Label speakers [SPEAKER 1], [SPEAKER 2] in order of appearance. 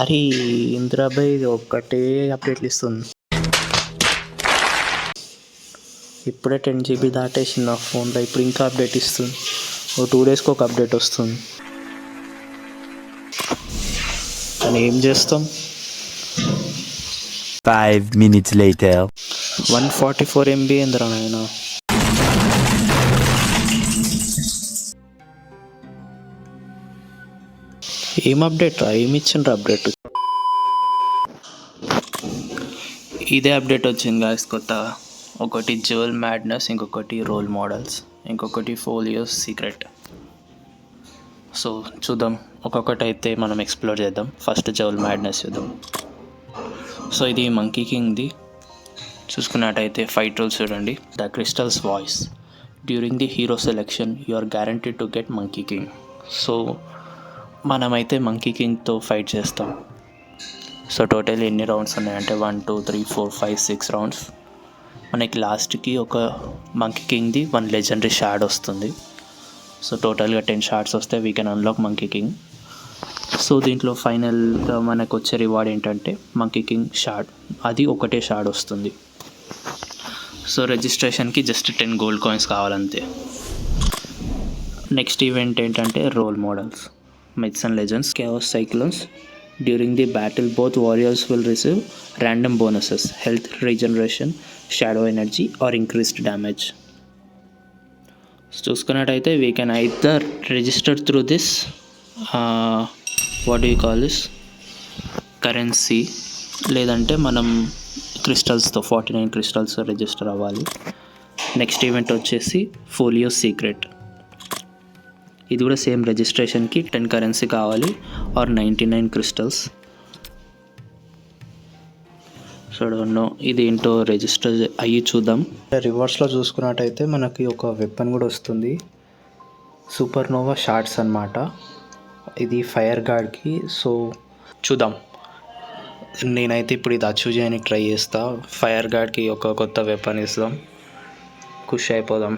[SPEAKER 1] అరే ఇంద్రాబాయ్ ఒక్కటే అప్డేట్లు ఇస్తుంది. ఇప్పుడే 10 GB దాటేసింది నా ఫోన్లో, ఇప్పుడు ఇంకా అప్డేట్ ఇస్తుంది. ఓ 2 డేస్కి ఒక అప్డేట్ వస్తుంది. కానీ ఏం చేస్తాం.
[SPEAKER 2] 5 minutes later.
[SPEAKER 1] 144 MB ఏందిరా నాయన. ఏం అప్డేట్ రా, ఏమి ఇచ్చిండ్రా అప్డేట్. ఇదే అప్డేట్ వచ్చింది గాయస్ కొత్తగా. ఒకటి జ్యువెల్ మ్యాడ్నెస్, ఇంకొకటి రోల్ మోడల్స్, ఇంకొకటి ఫోలియోస్ సీక్రెట్. సో చూద్దాం, ఒక్కొక్కటి అయితే మనం ఎక్స్ప్లోర్ చేద్దాం. ఫస్ట్ జ్యువెల్ మ్యాడ్నెస్ చూద్దాం. సో ఇది మంకీ కింగ్ది. చూసుకున్నట్టయితే 5 రూల్స్ చూడండి. The crystals voice during the hero selection you are guaranteed to get monkey king. So మనమైతే మంకీ కింగ్తో ఫైట్ చేస్తాం. సో టోటల్ ఎన్ని రౌండ్స్ ఉన్నాయంటే 1 2 3 4 5 6 రౌండ్స్. మనకి లాస్ట్కి ఒక మంకీ కింగ్ది 1 లెజెండరీ షార్డ్ వస్తుంది. సో టోటల్గా 10 షార్డ్స్ వస్తే we can unlock monkey king. So దీంట్లో ఫైనల్గా మనకు వచ్చే రివార్డ్ ఏంటంటే మంకీ కింగ్ షార్డ్. అది ఒకటే షార్డ్ వస్తుంది. సో రిజిస్ట్రేషన్కి జస్ట్ 10 గోల్డ్ కాయిన్స్ కావాలంతే. నెక్స్ట్ ఈవెంట్ ఏంటంటే role models, myths and legends, chaos cyclones. During the battle both warriors will receive random bonuses, health regeneration, shadow energy or increased damage. చూసుకున్నట్టయితే we can either register through this what you call this currency, లేదంటే మనం క్రిస్టల్స్తో 49 crystals register అవ్వాలి. Next event వచ్చేసి folio secret. ఇది కూడా same రిజిస్ట్రేషన్కి 10 currency కావాలి ఆర్ 99 క్రిస్టల్స్. సో డోంట్ ఇది ఏంటో రిజిస్టర్ అయ్యి చూద్దాం. రివర్స్లో చూసుకున్నట్టయితే మనకి ఒక వెపన్ కూడా వస్తుంది, సూపర్ నోవా షార్ట్స్ అన్నమాట. ఇది ఫైర్ గార్డ్కి. సో చూద్దాం, నేనైతే ఇప్పుడు ఇది అచీవ్ చేయడానికి ట్రై చేస్తా. ఫైర్ గార్డ్కి ఒక కొత్త వెపన్ ఇస్తాం, ఖుషి అయిపోదాం.